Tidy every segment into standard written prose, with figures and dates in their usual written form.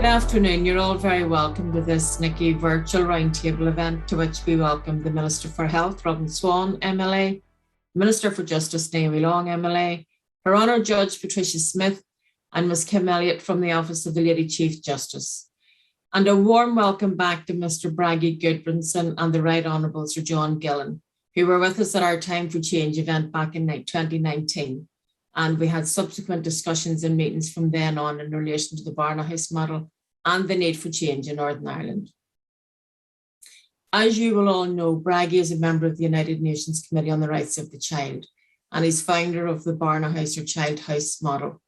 Good afternoon. You're all very welcome to this NICCY virtual roundtable event, to which we welcome the Minister for Health, Robin Swan, MLA, Minister for Justice, Naomi Long, MLA, Her Honour Judge Patricia Smith, and Ms Kim Elliott from the Office of the Lady Chief Justice. And a warm welcome back to Mr Braggy Goodbranson and the Right Honourable Sir John Gillen, who were with us at our Time for Change event back in 2019. And we had subsequent discussions and meetings from then on in relation to the Barnahus model and the need for change in Northern Ireland. As you will all know, Braggy is a member of the United Nations Committee on the Rights of the Child, and he's founder of the Barnahus or Child House model.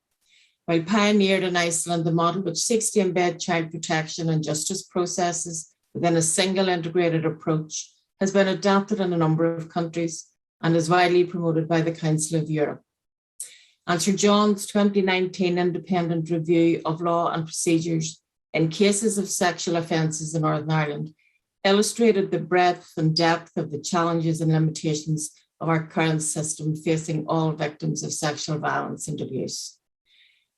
While pioneered in Iceland, the model, which seeks to embed child protection and justice processes within a single integrated approach, has been adopted in a number of countries and is widely promoted by the Council of Europe. And Sir John's 2019 independent review of law and procedures in cases of sexual offences in Northern Ireland illustrated the breadth and depth of the challenges and limitations of our current system facing all victims of sexual violence and abuse.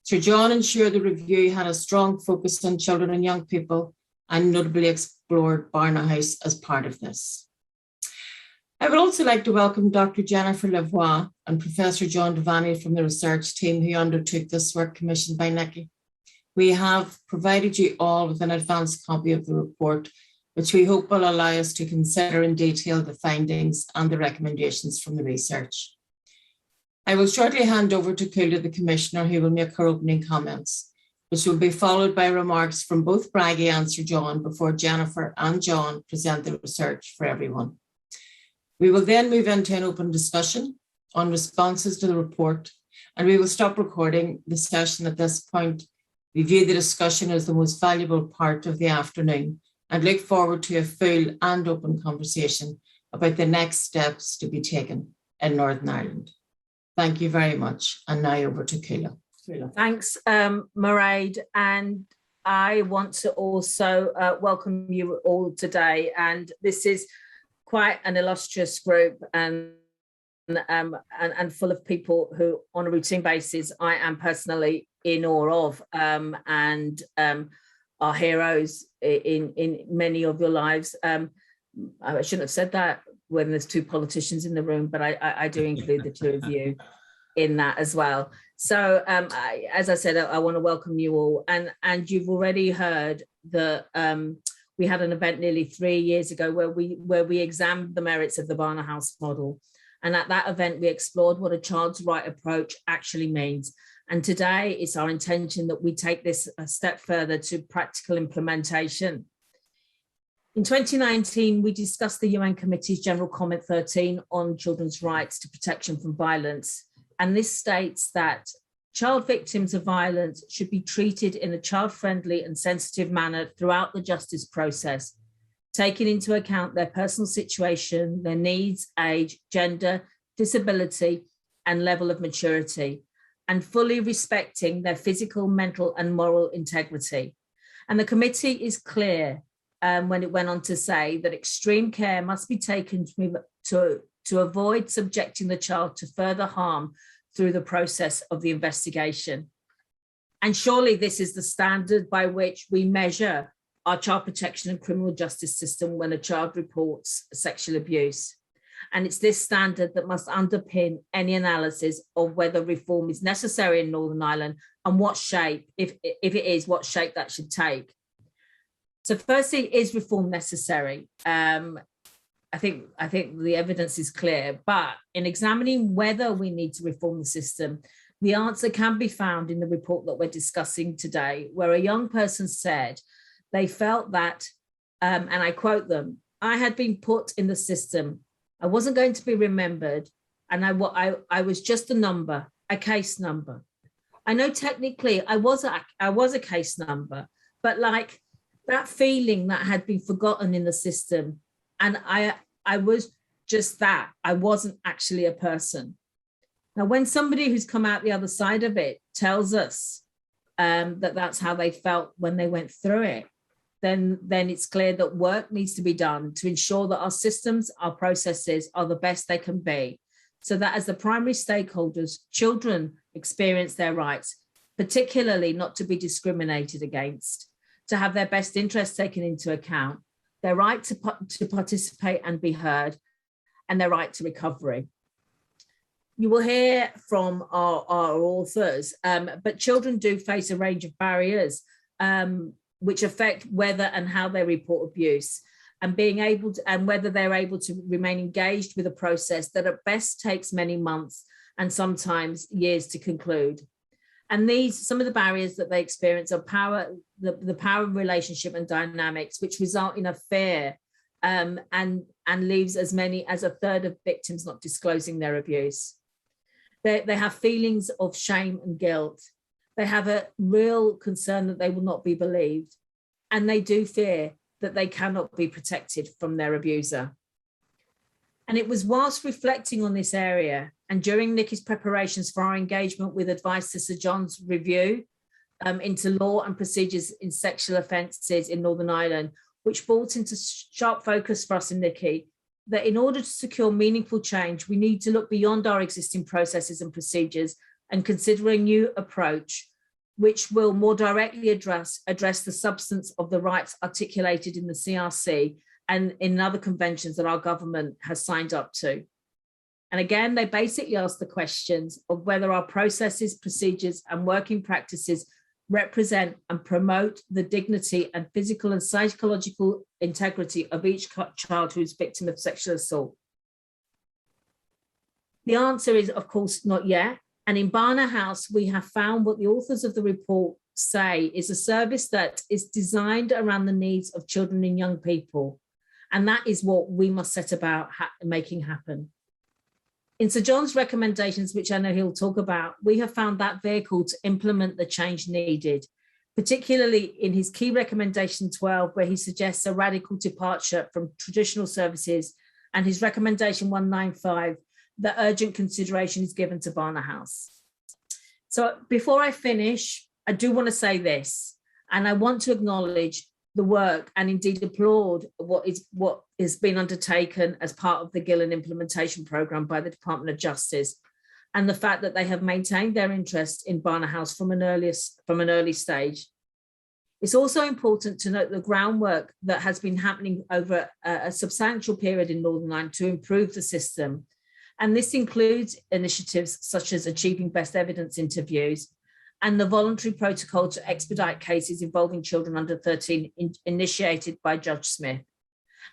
Sir John ensured the review had a strong focus on children and young people, and notably explored Barnahus as part of this. I would also like to welcome Dr. Jennifer Lavoie and Professor John Devaney from the research team who undertook this work commissioned by NICCY. We have provided you all with an advanced copy of the report, which we hope will allow us to consider in detail the findings and the recommendations from the research. I will shortly hand over to Cuala, the Commissioner, who will make her opening comments, which will be followed by remarks from both Braggy and Sir John before Jennifer and John present the research for everyone. We will then move into an open discussion on responses to the report, and we will stop recording the session at this point. We view the discussion as the most valuable part of the afternoon and look forward to a full and open conversation about the next steps to be taken in Northern Ireland. Thank you very much. And now over to Cuala. Thanks, Mairead. And I want to also welcome you all today. And this is quite an illustrious group and full of people who, on a routine basis, I am personally in awe of, and are heroes in many of your lives. I shouldn't have said that when there's two politicians in the room, but I do include the two of you in that as well. So as I said, I want to welcome you all, and you've already heard that we had an event nearly 3 years ago where we examined the merits of the Barnahus model. And at that event, we explored what a child's right approach actually means. And today it's our intention that we take this a step further to practical implementation. In 2019, we discussed the UN Committee's General Comment 13 on children's rights to protection from violence. And this states that child victims of violence should be treated in a child-friendly and sensitive manner throughout the justice process, taking into account their personal situation, their needs, age, gender, disability, and level of maturity, and fully respecting their physical, mental, and moral integrity. And the committee is clear when it went on to say that extreme care must be taken to avoid subjecting the child to further harm through the process of the investigation. And surely this is the standard by which we measure our child protection and criminal justice system when a child reports sexual abuse. And it's this standard that must underpin any analysis of whether reform is necessary in Northern Ireland and what shape, if it is, what shape that should take. So firstly, is reform necessary? I think the evidence is clear, but in examining whether we need to reform the system, the answer can be found in the report that we're discussing today, where a young person said they felt that, and I quote them, "I had been put in the system. I wasn't going to be remembered, and I was just a number, a case number. I know technically I was a case number, but like that feeling that had been forgotten in the system, and I was just that. I wasn't actually a person." Now, when somebody who's come out the other side of it tells us that that's how they felt when they went through it, then it's clear that work needs to be done to ensure that our systems, our processes are the best they can be, so that as the primary stakeholders, children experience their rights, particularly not to be discriminated against. to have their best interests taken into account, their right to participate and be heard, and their right to recovery. You will hear from our authors, but children do face a range of barriers which affect whether and how they report abuse, and whether they're able to remain engaged with a process that at best takes many months and sometimes years to conclude. And some of the barriers that they experience are the power relationship and dynamics, which result in a fear and leaves as many as a third of victims not disclosing their abuse. They have feelings of shame and guilt. They have a real concern that they will not be believed. And they do fear that they cannot be protected from their abuser. And it was whilst reflecting on this area and during NICCY's preparations for our engagement with Advice to Sir John's review into law and procedures in sexual offences in Northern Ireland, which brought into sharp focus for us in NICCY, that in order to secure meaningful change, we need to look beyond our existing processes and procedures and consider a new approach, which will more directly address the substance of the rights articulated in the CRC and in other conventions that our government has signed up to. And again, they basically ask the questions of whether our processes, procedures, and working practices represent and promote the dignity and physical and psychological integrity of each child who is victim of sexual assault. The answer is, of course, not yet. And in Barnahus, we have found what the authors of the report say is a service that is designed around the needs of children and young people. And that is what we must set about making happen. In Sir John's recommendations, which I know he'll talk about, we have found that vehicle to implement the change needed, particularly in his key recommendation 12, where he suggests a radical departure from traditional services, and his recommendation 195, that urgent consideration is given to Barnahus. So before I finish, I do want to say this, and I want to acknowledge the work and indeed applaud what is being undertaken as part of the Gillen implementation programme by the Department of Justice, and the fact that they have maintained their interest in Barnahus from an early stage. It's also important to note the groundwork that has been happening over a substantial period in Northern Ireland to improve the system. And this includes initiatives such as achieving best evidence interviews and the voluntary protocol to expedite cases involving children under 13 initiated by Judge Smith.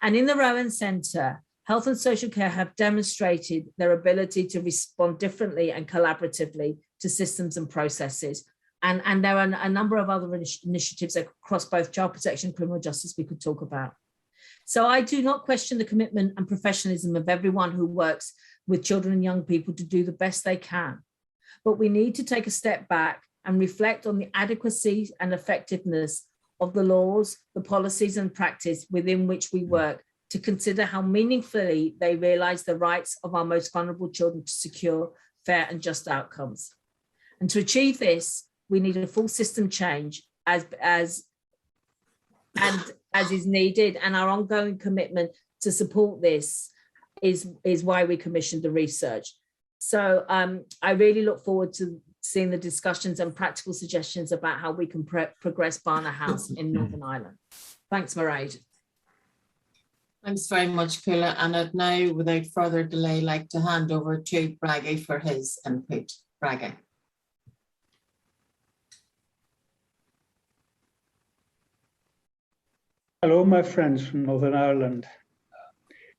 And in the Rowan Centre, Health and Social Care have demonstrated their ability to respond differently and collaboratively to systems and processes. And there are a number of other initiatives across both child protection and criminal justice we could talk about. So I do not question the commitment and professionalism of everyone who works with children and young people to do the best they can. But we need to take a step back and reflect on the adequacy and effectiveness of the laws, the policies and practice within which we work, to consider how meaningfully they realise the rights of our most vulnerable children to secure fair and just outcomes. And to achieve this, we need a full system change as is needed, and our ongoing commitment to support this is why we commissioned the research. So I really look forward to seeing the discussions and practical suggestions about how we can progress Barnahus in Northern Ireland. Thanks, Mairead. Thanks very much, Cuala. And I'd now, without further delay, like to hand over to Braggy for his input. Braggy. Hello, my friends from Northern Ireland.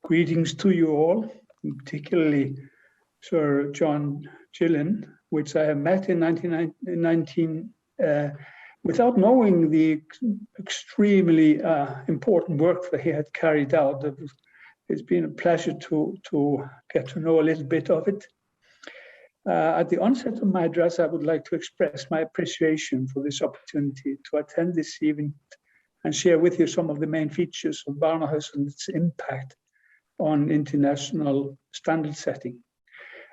Greetings to you all, particularly Sir John Gillen, which I have met in 1919 without knowing the extremely important work that he had carried out. It's been a pleasure to get to know a little bit of it. At the onset of my address, I would like to express my appreciation for this opportunity to attend this evening and share with you some of the main features of Barnahus and its impact on international standard setting.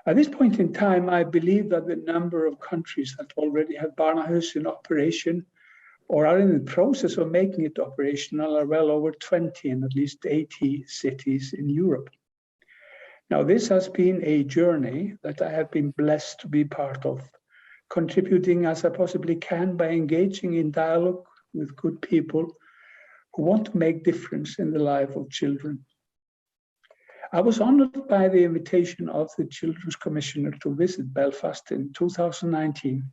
At this point in time, I believe that the number of countries that already have Barnahus in operation or are in the process of making it operational are well over 20 in at least 80 cities in Europe. Now, this has been a journey that I have been blessed to be part of, contributing as I possibly can by engaging in dialogue with good people who want to make difference in the life of children. I was honored by the invitation of the Children's Commissioner to visit Belfast in 2019,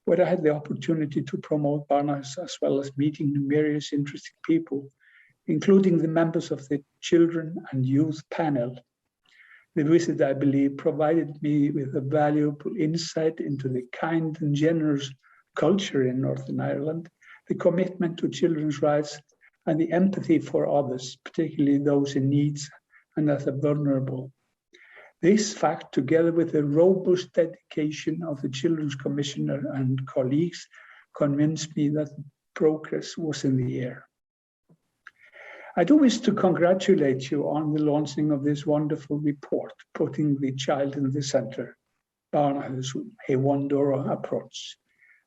where I had the opportunity to promote Barnahus as well as meeting numerous interesting people, including the members of the Children and Youth panel. The visit, I believe, provided me with a valuable insight into the kind and generous culture in Northern Ireland, the commitment to children's rights, and the empathy for others, particularly those in need and that are vulnerable. This fact, together with the robust dedication of the Children's Commissioner and colleagues, convinced me that progress was in the air. I do wish to congratulate you on the launching of this wonderful report, putting the child in the center, Barnahus, a one-door approach.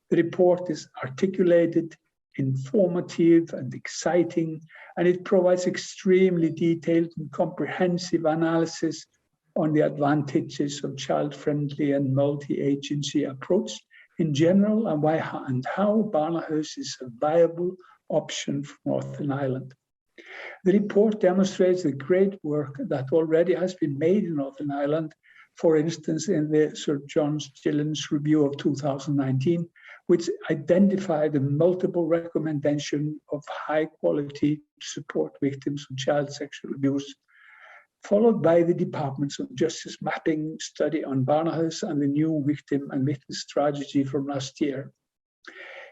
The report is articulated, informative and exciting, and it provides extremely detailed and comprehensive analysis on the advantages of child-friendly and multi-agency approach in general and how Barnahus is a viable option for Northern Ireland. The report demonstrates the great work that already has been made in Northern Ireland, for instance, in the Sir John Gillen's review of 2019, which identified a multiple recommendation of high quality support victims of child sexual abuse, followed by the Departments of Justice mapping study on Barnahus and the new victim and witness strategy from last year.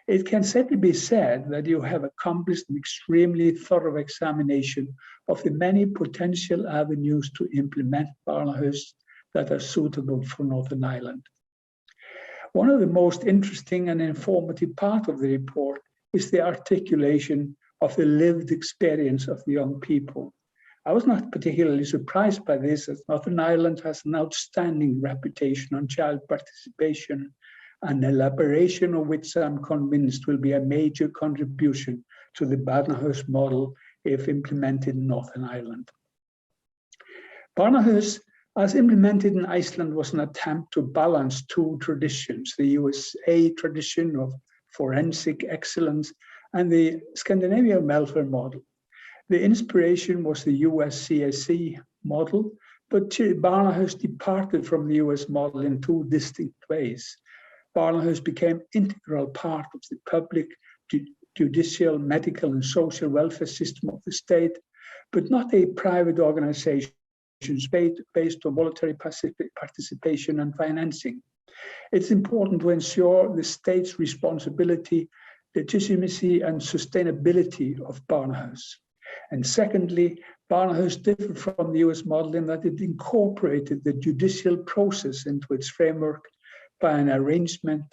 It can safely be said that you have accomplished an extremely thorough examination of the many potential avenues to implement Barnahus that are suitable for Northern Ireland. One of the most interesting and informative parts of the report is the articulation of the lived experience of the young people. I was not particularly surprised by this, as Northern Ireland has an outstanding reputation on child participation, an elaboration of which I'm convinced will be a major contribution to the Barnahus model if implemented in Northern Ireland. Barnahus, as implemented in Iceland, was an attempt to balance two traditions, the USA tradition of forensic excellence and the Scandinavian welfare model. The inspiration was the US CSC model, but Barnahus departed from the US model in two distinct ways. Barnahus became an integral part of the public, judicial, medical, and social welfare system of the state, but not a private organization based on voluntary participation and financing. It's important to ensure the state's responsibility, legitimacy, and sustainability of Barnahus. And secondly, Barnahus differed from the US model in that it incorporated the judicial process into its framework by an arrangement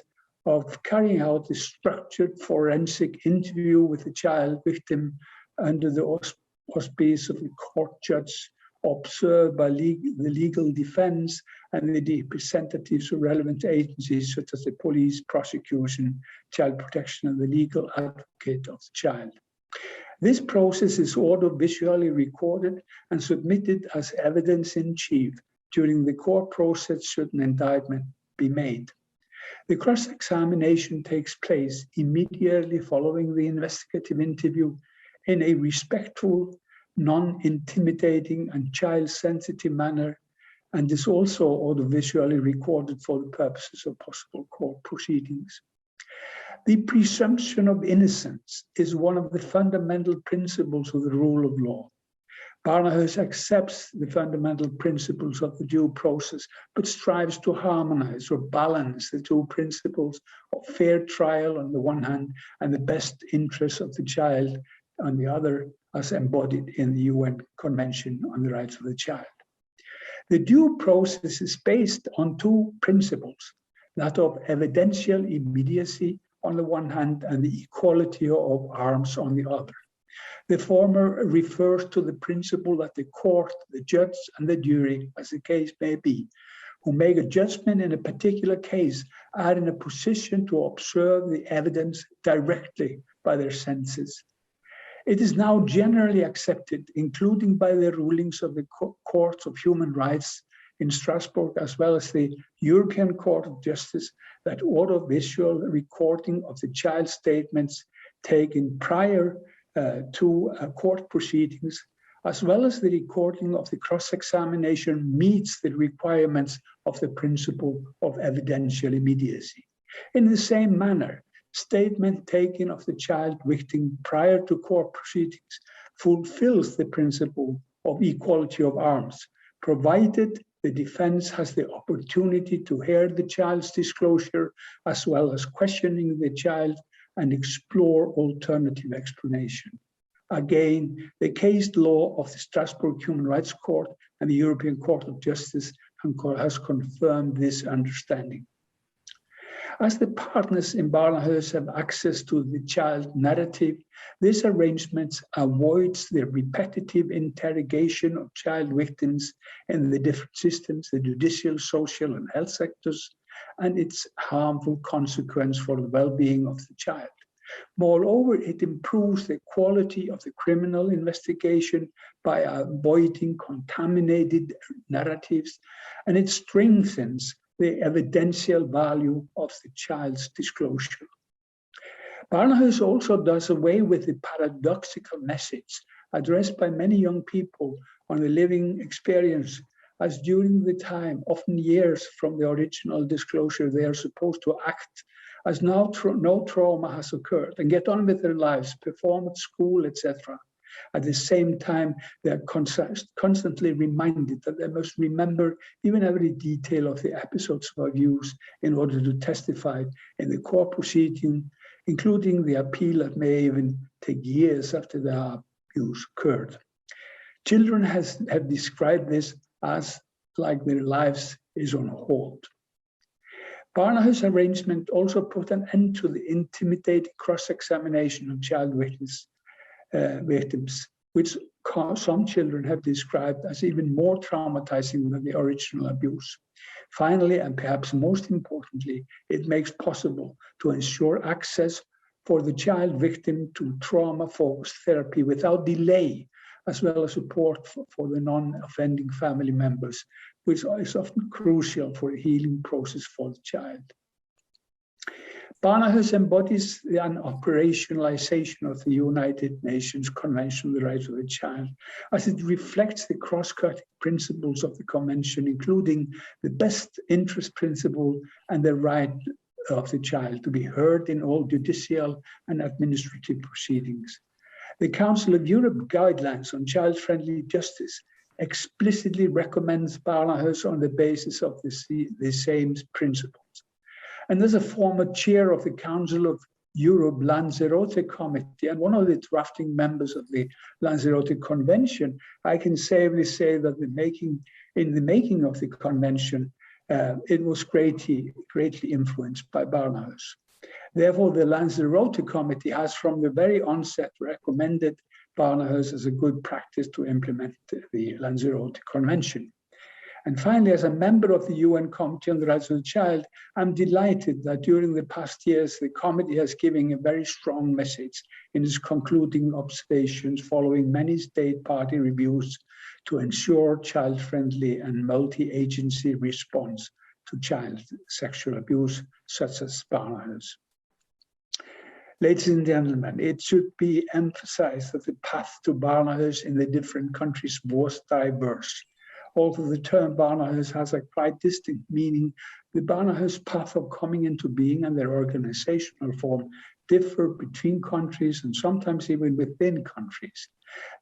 of carrying out a structured forensic interview with the child victim under the auspice of the court judge, observed by the legal defense and the representatives of relevant agencies such as the police, prosecution, child protection, and the legal advocate of the child. This process is audio-visually recorded and submitted as evidence in chief during the court process should an indictment be made. The cross-examination takes place immediately following the investigative interview in a respectful, non-intimidating, and child-sensitive manner, and is also audiovisually recorded for the purposes of possible court proceedings. The presumption of innocence is one of the fundamental principles of the rule of law. Barnahus accepts the fundamental principles of the due process, but strives to harmonize or balance the two principles of fair trial on the one hand and the best interests of the child on the other, as embodied in the UN Convention on the Rights of the Child. The due process is based on two principles, that of evidential immediacy on the one hand and the equality of arms on the other. The former refers to the principle that the court, the judge, and the jury, as the case may be, who make a judgment in a particular case, are in a position to observe the evidence directly by their senses. It is now generally accepted, including by the rulings of the Courts of Human Rights in Strasbourg, as well as the European Court of Justice, that audiovisual recording of the child statements taken prior to court proceedings, as well as the recording of the cross-examination, meets the requirements of the principle of evidential immediacy. In the same manner, statement taken of the child victim prior to court proceedings fulfills the principle of equality of arms, provided the defense has the opportunity to hear the child's disclosure, as well as questioning the child and explore alternative explanation. Again, the case law of the Strasbourg Human Rights Court and the European Court of Justice has confirmed this understanding. As the partners in Barnahus have access to the child narrative, this arrangement avoids the repetitive interrogation of child victims in the different systems, the judicial, social, and health sectors, and its harmful consequence for the well-being of the child. Moreover, it improves the quality of the criminal investigation by avoiding contaminated narratives, and it strengthens the evidential value of the child's disclosure. Barnahus also does away with the paradoxical message addressed by many young people on the living experience, as during the time, often years from the original disclosure, they are supposed to act as no trauma has occurred and get on with their lives, perform at school, etc. At the same time, they are constantly reminded that they must remember even every detail of the episodes of abuse in order to testify in the court proceeding, including the appeal that may even take years after the abuse occurred. Children have described this as like their lives is on hold. Barnahus' arrangement also put an end to the intimidating cross-examination of child victims, which some children have described as even more traumatizing than the original abuse. Finally, and perhaps most importantly, it makes possible to ensure access for the child victim to trauma-focused therapy without delay, as well as support for the non-offending family members, which is often crucial for the healing process for the child. Barnahus embodies an operationalization of the United Nations Convention on the Rights of the Child, as it reflects the cross-cutting principles of the Convention, including the best interest principle and the right of the child to be heard in all judicial and administrative proceedings. The Council of Europe guidelines on child-friendly justice explicitly recommends Barnahus on the basis of the same principles. And as a former chair of the Council of Europe Lanzarote Committee and one of the drafting members of the Lanzarote Convention, I can safely say that in the making of the convention, it was greatly influenced by Barnahus. Therefore, the Lanzarote Committee has from the very onset recommended Barnahus as a good practice to implement the Lanzarote Convention. And finally, as a member of the UN Committee on the Rights of the Child, I'm delighted that during the past years, the committee has given a very strong message in its concluding observations following many state party reviews to ensure child-friendly and multi-agency response to child sexual abuse, such as Barnahus. Ladies and gentlemen, it should be emphasized that the path to Barnahus in the different countries was diverse. Although the term Barnahus has a quite distinct meaning, the Barnahus path of coming into being and their organizational form differ between countries and sometimes even within countries.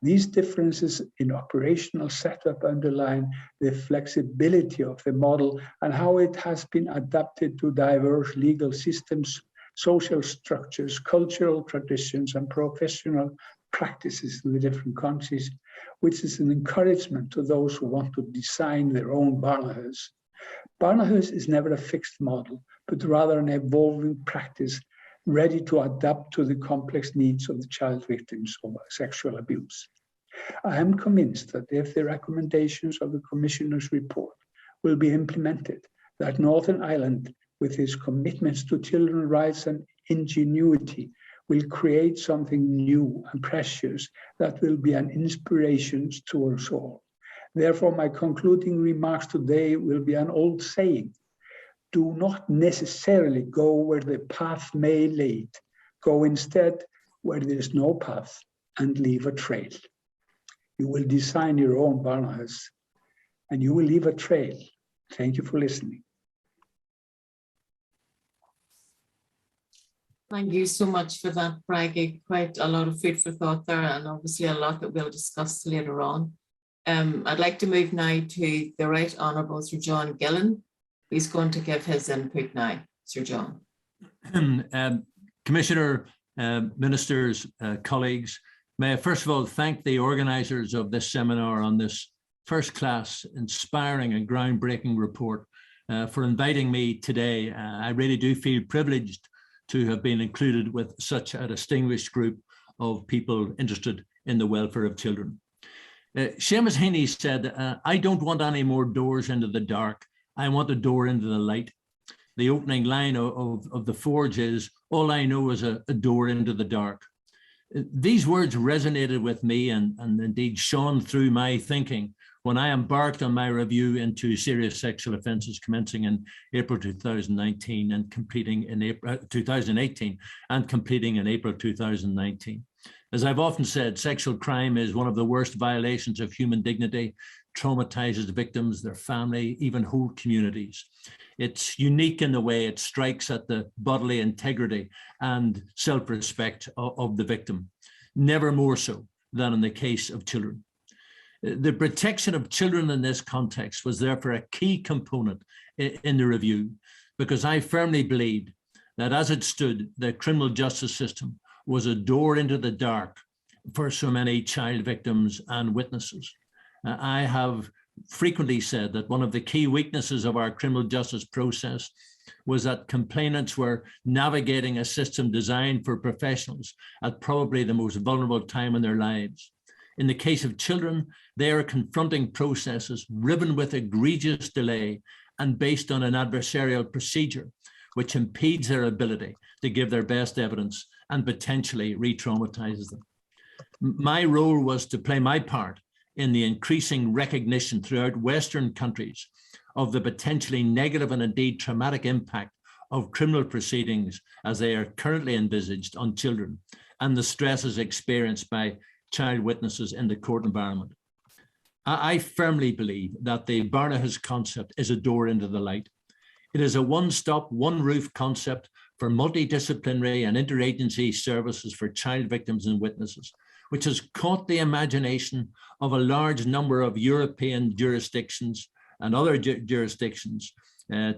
These differences in operational setup underline the flexibility of the model and how it has been adapted to diverse legal systems, social structures, cultural traditions, and professional practices in the different countries, which is an encouragement to those who want to design their own Barnahus. Barnahus is never a fixed model, but rather an evolving practice ready to adapt to the complex needs of the child victims of sexual abuse. I am convinced that if the recommendations of the Commissioner's report will be implemented, that Northern Ireland, with its commitments to children's rights and ingenuity, will create something new and precious that will be an inspiration to us all. Therefore, my concluding remarks today will be an old saying: do not necessarily go where the path may lead. Go instead where there is no path and leave a trail. You will design your own Barnahus and you will leave a trail. Thank you for listening. Thank you so much for that, Braggy. Quite a lot of food for thought there, and obviously a lot that we'll discuss later on. I'd like to move now to the Right Honourable Sir John Gillen, who's going to give his input now. Sir John. Commissioner, ministers, colleagues, may I first of all thank the organisers of this seminar on this first-class, inspiring and groundbreaking report for inviting me today. I really do feel privileged to have been included with such a distinguished group of people interested in the welfare of children. Seamus Heaney said, I don't want any more doors into the dark. I want a door into the light. The opening line of The Forge is, all I know is a door into the dark. These words resonated with me and indeed shone through my thinking when I embarked on my review into serious sexual offences commencing in April 2019 and completing in April 2018 and completing in April 2019. As I've often said, sexual crime is one of the worst violations of human dignity, traumatizes victims, their family, even whole communities. It's unique in the way it strikes at the bodily integrity and self-respect of the victim, never more so than in the case of children. The protection of children in this context was therefore a key component in the review, because I firmly believed that as it stood, the criminal justice system was a door into the dark for so many child victims and witnesses. I have frequently said that one of the key weaknesses of our criminal justice process was that complainants were navigating a system designed for professionals at probably the most vulnerable time in their lives. In the case of children, they are confronting processes riven with egregious delay and based on an adversarial procedure, which impedes their ability to give their best evidence and potentially re-traumatizes them. My role was to play my part in the increasing recognition throughout Western countries of the potentially negative and indeed traumatic impact of criminal proceedings as they are currently envisaged on children and the stresses experienced by child witnesses in the court environment. I firmly believe that the Barnahus concept is a door into the light. It is a one-stop, one-roof concept for multidisciplinary and interagency services for child victims and witnesses, which has caught the imagination of a large number of European jurisdictions and other jurisdictions,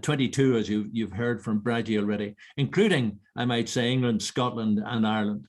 22 as you've heard from Brady already, including, I might say, England, Scotland and Ireland.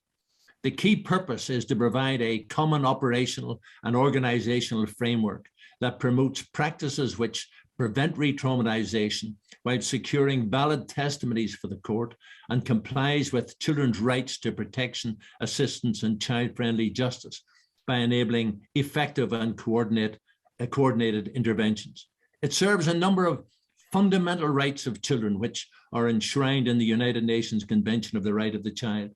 The key purpose is to provide a common operational and organizational framework that promotes practices which prevent re-traumatization while securing valid testimonies for the court and complies with children's rights to protection, assistance and child-friendly justice by enabling effective and coordinated interventions. It serves a number of fundamental rights of children which are enshrined in the United Nations Convention of the Right of the Child.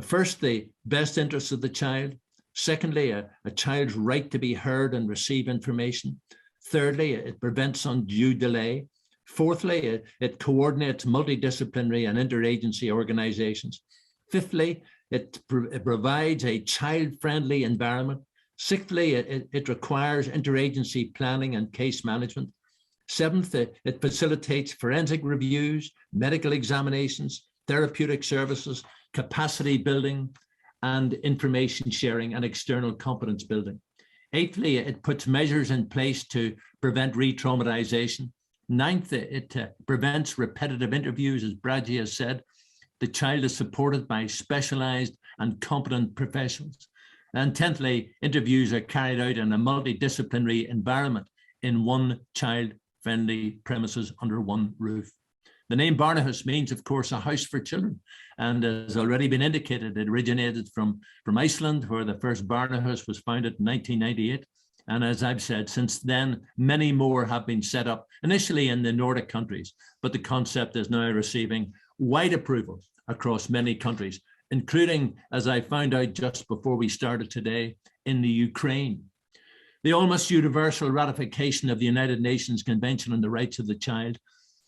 First, the best interests of the child. Secondly, a child's right to be heard and receive information. Thirdly, it prevents undue delay. Fourthly, it coordinates multidisciplinary and interagency organizations. Fifthly, it provides a child-friendly environment. Sixthly, it requires interagency planning and case management. Seventh, it facilitates forensic reviews, medical examinations, therapeutic services, capacity building, and information sharing and external competence building. Eighthly, it puts measures in place to prevent re-traumatization. Ninth, it prevents repetitive interviews, as Bradley has said. The child is supported by specialized and competent professionals. And 10thly, interviews are carried out in a multidisciplinary environment in one child-friendly premises under one roof. The name Barnahus means, of course, a house for children, and has already been indicated, it originated from Iceland, where the first Barnahus was founded in 1998. And as I've said, since then, many more have been set up, initially in the Nordic countries, but the concept is now receiving wide approval across many countries, including, as I found out just before we started today, in the Ukraine. The almost universal ratification of the United Nations Convention on the Rights of the Child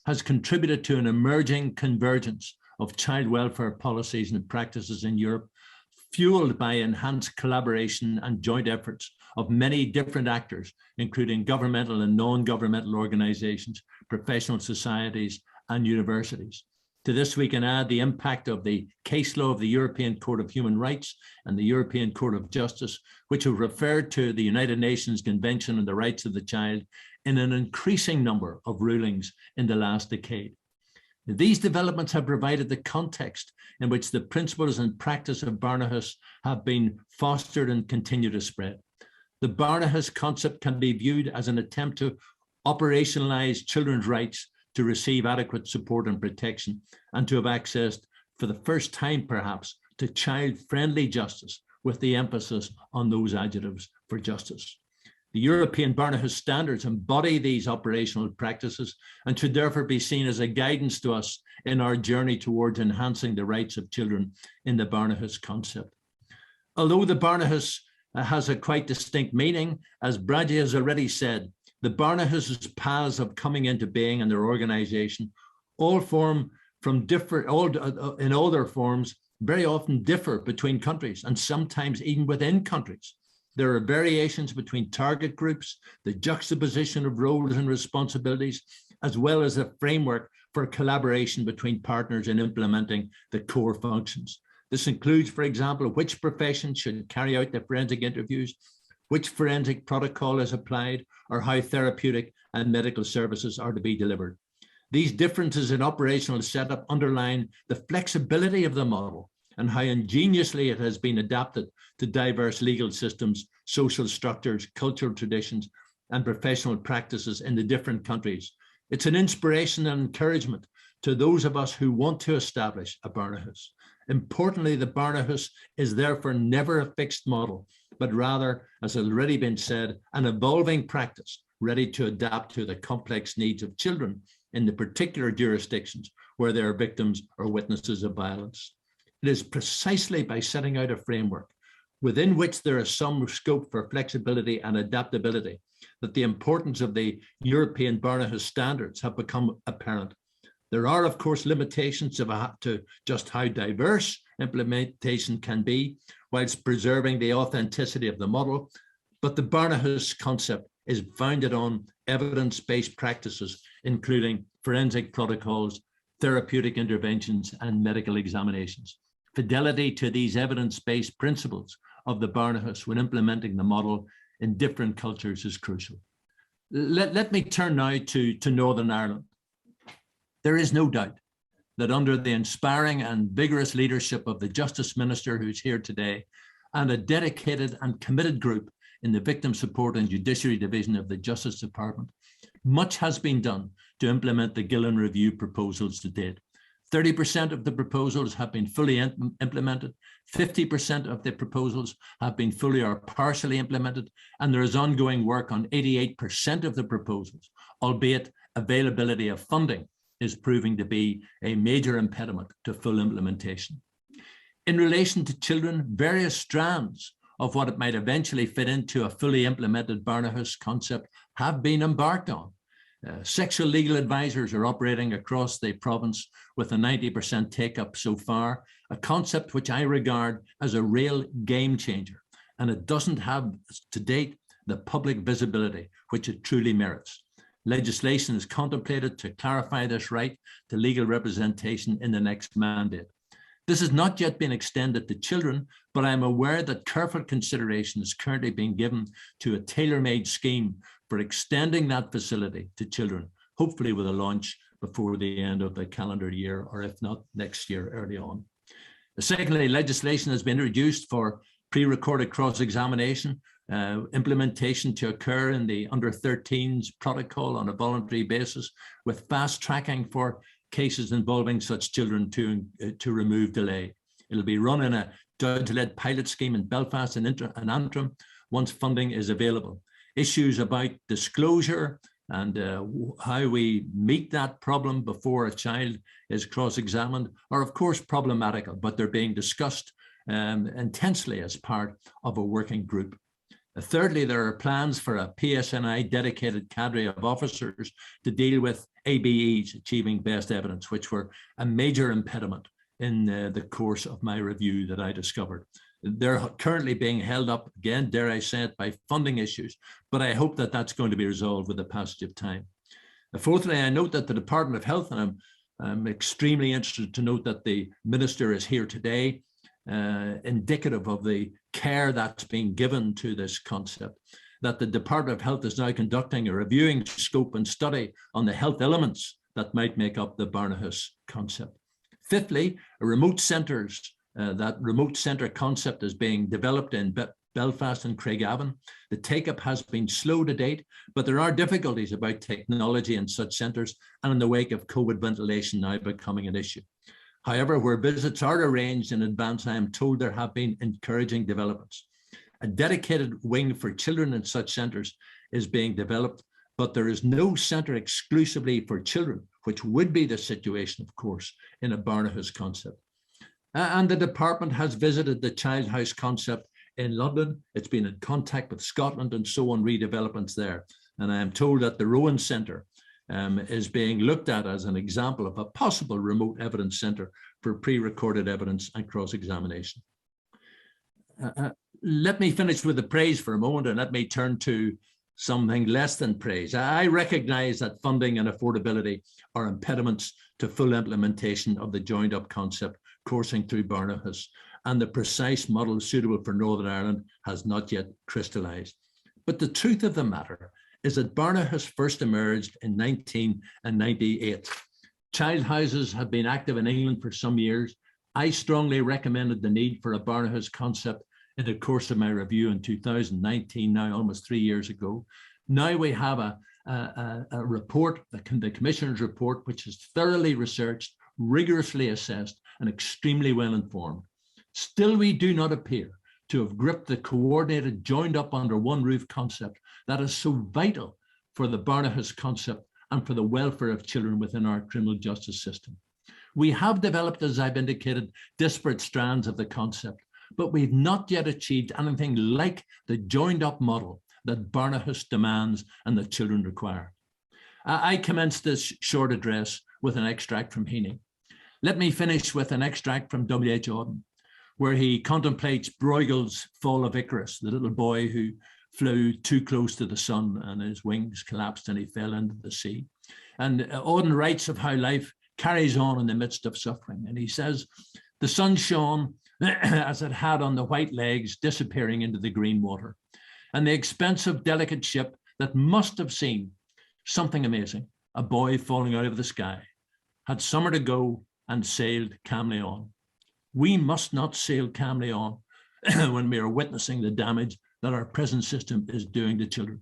has contributed to an emerging convergence of child welfare policies and practices in Europe, fueled by enhanced collaboration and joint efforts of many different actors, including governmental and non-governmental organizations, professional societies, and universities. To this, we can add the impact of the case law of the European Court of Human Rights and the European Court of Justice, which have referred to the United Nations Convention on the Rights of the Child in an increasing number of rulings in the last decade. These developments have provided the context in which the principles and practice of Barnahus have been fostered and continue to spread. The Barnahus concept can be viewed as an attempt to operationalize children's rights to receive adequate support and protection, and to have access for the first time perhaps to child-friendly justice, with the emphasis on those adjectives for justice. The European Barnahus standards embody these operational practices and should therefore be seen as a guidance to us in our journey towards enhancing the rights of children in the Barnahus concept. Although the Barnahus has a quite distinct meaning, as Bradley has already said, the Barnahus paths of coming into being and their organization all form from in all their forms very often differ between countries and sometimes even within countries. There are variations between target groups, the juxtaposition of roles and responsibilities, as well as a framework for collaboration between partners in implementing the core functions. This includes, for example, which profession should carry out the forensic interviews, which forensic protocol is applied, or how therapeutic and medical services are to be delivered. These differences in operational setup underline the flexibility of the model and how ingeniously it has been adapted to diverse legal systems, social structures, cultural traditions, and professional practices in the different countries. It's an inspiration and encouragement to those of us who want to establish a Barnahus. Importantly, the Barnahus is therefore never a fixed model, but rather, as has already been said, an evolving practice ready to adapt to the complex needs of children in the particular jurisdictions where they are victims or witnesses of violence. It is precisely by setting out a framework within which there is some scope for flexibility and adaptability that the importance of the European Barnahus standards have become apparent. There are, of course, limitations to just how diverse implementation can be, whilst preserving the authenticity of the model, but the Barnahus concept is founded on evidence-based practices, including forensic protocols, therapeutic interventions, and medical examinations. Fidelity to these evidence-based principles of the Barnahus when implementing the model in different cultures is crucial. Let me turn now to Northern Ireland. There is no doubt that under the inspiring and vigorous leadership of the Justice Minister who's here today, and a dedicated and committed group in the Victim Support and Judiciary Division of the Justice Department, much has been done to implement the Gillen Review proposals to date. 30% of the proposals have been fully implemented, 50% of the proposals have been fully or partially implemented, and there is ongoing work on 88% of the proposals, albeit availability of funding is proving to be a major impediment to full implementation. In relation to children, various strands of what it might eventually fit into a fully implemented Barnahus concept have been embarked on. Sexual legal advisors are operating across the province with a 90% take-up so far, a concept which I regard as a real game changer, and it doesn't have to date the public visibility which it truly merits. Legislation is contemplated to clarify this right to legal representation in the next mandate. This has not yet been extended to children, but I am aware that careful consideration is currently being given to a tailor-made scheme for extending that facility to children, hopefully with a launch before the end of the calendar year, or if not next year early on. Secondly, legislation has been introduced for pre-recorded cross-examination, implementation to occur in the under-13s protocol on a voluntary basis, with fast tracking for cases involving such children to remove delay. It'll be run in a judge-led pilot scheme in Belfast and Antrim once funding is available. Issues about disclosure and how we meet that problem before a child is cross-examined are of course problematical, but they're being discussed intensely as part of a working group. Thirdly, there are plans for a PSNI dedicated cadre of officers to deal with ABEs, achieving best evidence, which were a major impediment in the course of my review that I discovered. They're currently being held up, again, dare I say it, by funding issues, but I hope that that's going to be resolved with the passage of time. Fourthly, I note that the Department of Health, and I'm extremely interested to note that the Minister is here today, indicative of the care that's being given to this concept, that the Department of Health is now conducting a reviewing scope and study on the health elements that might make up the Barnahus concept. Fifthly, remote centres. That remote centre concept is being developed in Belfast and Craigavon. The take-up has been slow to date, but there are difficulties about technology in such centres, and in the wake of COVID, ventilation now becoming an issue. However, where visits are arranged in advance, I am told there have been encouraging developments. A dedicated wing for children in such centres is being developed, but there is no centre exclusively for children, which would be the situation, of course, in a Barnahus concept. And the department has visited the Child House concept in London. It's been in contact with Scotland and so on, redevelopments there. And I am told that the Rowan Centre is being looked at as an example of a possible remote evidence centre for pre-recorded evidence and cross-examination. Let me finish with the praise for a moment, and let me turn to something less than praise. I recognise that funding and affordability are impediments to full implementation of the joined up concept coursing through Barnahus, and the precise model suitable for Northern Ireland has not yet crystallised. But the truth of the matter is that Barnahus first emerged in 1998. Child houses have been active in England for some years. I strongly recommended the need for a Barnahus concept in the course of my review in 2019, now almost 3 years ago. Now we have a report, the Commissioner's report, which is thoroughly researched, rigorously assessed, and extremely well informed. Still, we do not appear to have gripped the coordinated, joined up under one roof concept that is so vital for the Barnahus concept and for the welfare of children within our criminal justice system. We have developed, as I've indicated, disparate strands of the concept, but we've not yet achieved anything like the joined up model that Barnahus demands and that children require. I commenced this short address with an extract from Heaney. Let me finish with an extract from W.H. Auden, where he contemplates Bruegel's Fall of Icarus, the little boy who flew too close to the sun and his wings collapsed and he fell into the sea. And Auden writes of how life carries on in the midst of suffering. And he says, the sun shone as it had on the white legs disappearing into the green water. And the expensive, delicate ship that must have seen something amazing, a boy falling out of the sky, had summer to go and sailed calmly on. We must not sail calmly on when we are witnessing the damage that our present system is doing to children.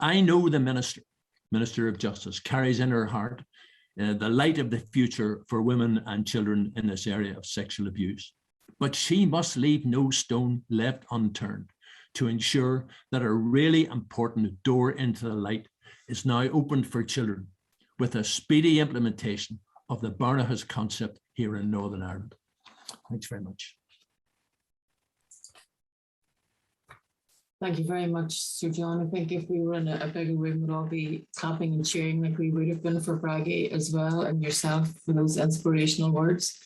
I know the Minister of Justice carries in her heart the light of the future for women and children in this area of sexual abuse, but she must leave no stone left unturned to ensure that a really important door into the light is now opened for children with a speedy implementation of the Barnahus concept here in Northern Ireland. Thanks very much. Thank you very much, Sir John. I think if we were in a bigger room, we'd all be clapping and cheering like we would have been for Braggy as well, and yourself for those inspirational words.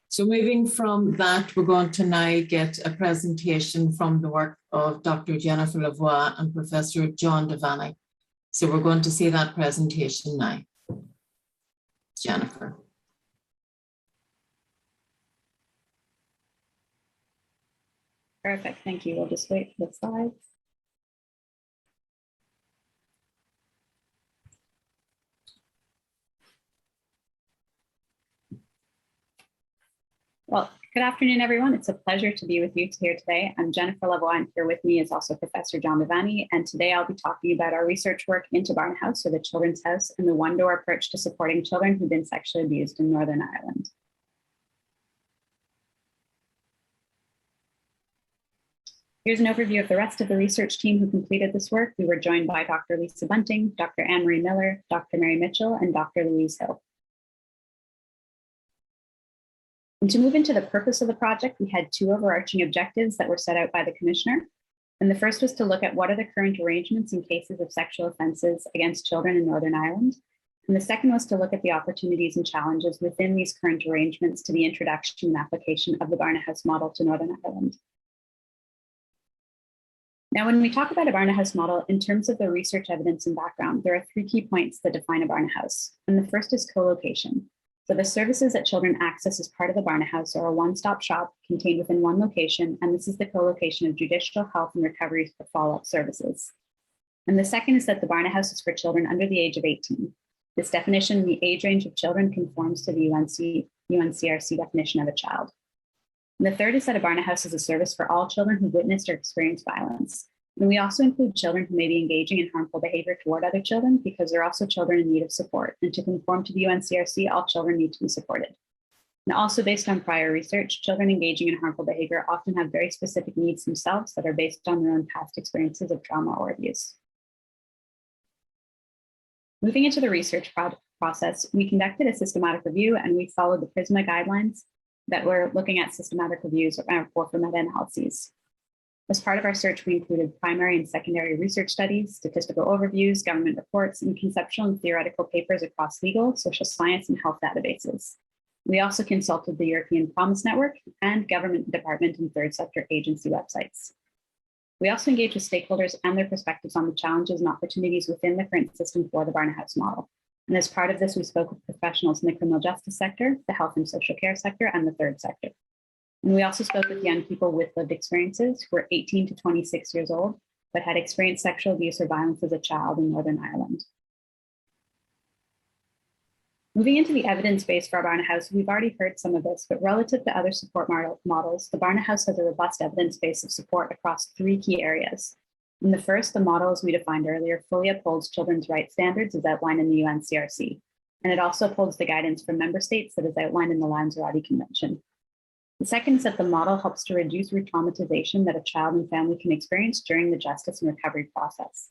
So moving from that, we're going to now get a presentation from the work of Dr. Jennifer Lavoie and Professor John Devaney. So we're going to see that presentation now. Jennifer. Perfect, thank you. We'll just wait for the slides. Well, good afternoon, everyone. It's a pleasure to be with you here today. I'm Jennifer Lavoie, and here with me is also Professor John Devaney, and today I'll be talking about our research work into Barnahus, or the Children's House, and the one-door approach to supporting children who've been sexually abused in Northern Ireland. Here's an overview of the rest of the research team who completed this work. We were joined by Dr. Lisa Bunting, Dr. Anne-Marie Miller, Dr. Mary Mitchell, and Dr. Louise Hill. And to move into the purpose of the project, we had two overarching objectives that were set out by the Commissioner. And the first was to look at what are the current arrangements in cases of sexual offences against children in Northern Ireland. And the second was to look at the opportunities and challenges within these current arrangements to the introduction and application of the Barnahus model to Northern Ireland. Now, when we talk about a Barnahus model, in terms of the research evidence and background, there are 3 key points that define a Barnahus. And the first is co-location. So the services that children access as part of the Barnahus are a one-stop shop contained within one location, and this is the co-location of judicial, health, and recovery for follow-up services. And the second is that the Barnahus is for children under the age of 18. This definition, the age range of children, conforms to the UNCRC definition of a child. And the third is that a Barnahus is a service for all children who witnessed or experienced violence. And we also include children who may be engaging in harmful behavior toward other children because they're also children in need of support. And to conform to the UNCRC, all children need to be supported. And also based on prior research, children engaging in harmful behavior often have very specific needs themselves that are based on their own past experiences of trauma or abuse. Moving into the research process, we conducted a systematic review and we followed the PRISMA guidelines that were looking at systematic reviews for meta-analyses. As part of our search, we included primary and secondary research studies, statistical overviews, government reports, and conceptual and theoretical papers across legal, social science, and health databases. We also consulted the European Promise Network and government department and third sector agency websites. We also engaged with stakeholders and their perspectives on the challenges and opportunities within the current system for the Barnahus model. And as part of this, we spoke with professionals in the criminal justice sector, the health and social care sector, and the third sector. And we also spoke with young people with lived experiences who were 18 to 26 years old, but had experienced sexual abuse or violence as a child in Northern Ireland. Moving into the evidence base for our Barnahus, we've already heard some of this, but relative to other support models, the Barnahus has a robust evidence base of support across 3 key areas. And the first, the model, as we defined earlier, fully upholds children's rights standards as outlined in the UNCRC. And it also upholds the guidance from member states that is outlined in the Lanzarote Convention. The second is that the model helps to reduce re-traumatization that a child and family can experience during the justice and recovery process.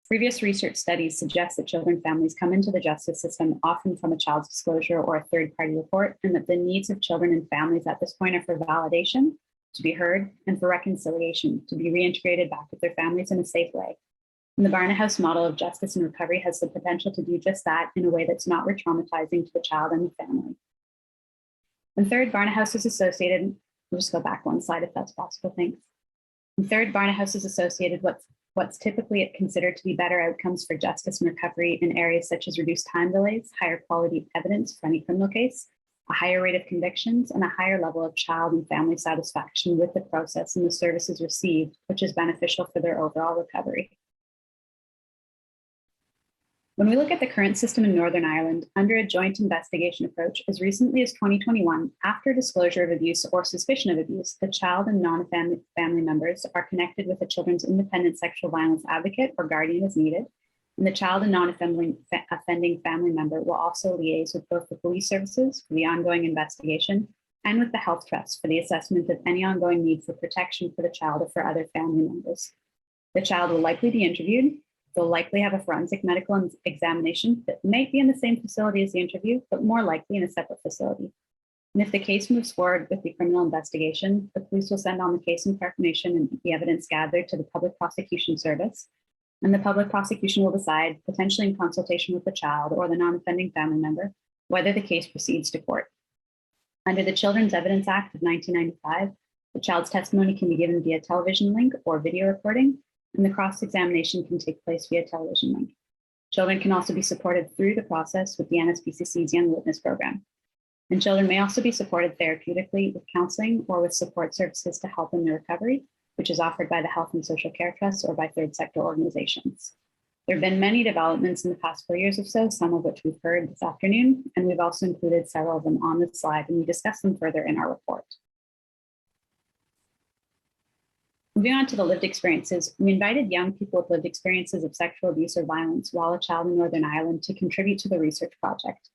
Previous research studies suggest that children and families come into the justice system often from a child's disclosure or a third-party report, and that the needs of children and families at this point are for validation, to be heard, and for reconciliation, to be reintegrated back with their families in a safe way. And the Barnahus model of justice and recovery has the potential to do just that in a way that's not re-traumatizing to the child and the family. And third, Barnahus is associated, we'll just go back one slide if that's possible, thanks. And third, Barnahus is associated with what's typically considered to be better outcomes for justice and recovery in areas such as reduced time delays, higher quality evidence for any criminal case, a higher rate of convictions, and a higher level of child and family satisfaction with the process and the services received, which is beneficial for their overall recovery. When we look at the current system in Northern Ireland, under a joint investigation approach, as recently as 2021, after disclosure of abuse or suspicion of abuse, the child and non-family members are connected with a children's independent sexual violence advocate or guardian as needed. And the child and non-offending family member will also liaise with both the police services for the ongoing investigation and with the health trust for the assessment of any ongoing need for protection for the child or for other family members. The child will likely be interviewed. They'll likely have a forensic medical examination that might be in the same facility as the interview, but more likely in a separate facility. And if the case moves forward with the criminal investigation, the police will send on the case information and the evidence gathered to the Public Prosecution Service. And the public prosecution will decide, potentially in consultation with the child or the non-offending family member, whether the case proceeds to court. Under the Children's Evidence Act of 1995, the child's testimony can be given via television link or video recording, and the cross-examination can take place via television link. Children can also be supported through the process with the NSPCC's Young Witness Program. And children may also be supported therapeutically with counseling or with support services to help in their recovery, which is offered by the Health and Social Care Trust or by third sector organizations. There have been many developments in the past 4 years or so, some of which we've heard this afternoon, and we've also included several of them on this slide, and we discuss them further in our report. Moving on to the lived experiences, we invited young people with lived experiences of sexual abuse or violence while a child in Northern Ireland to contribute to the research project.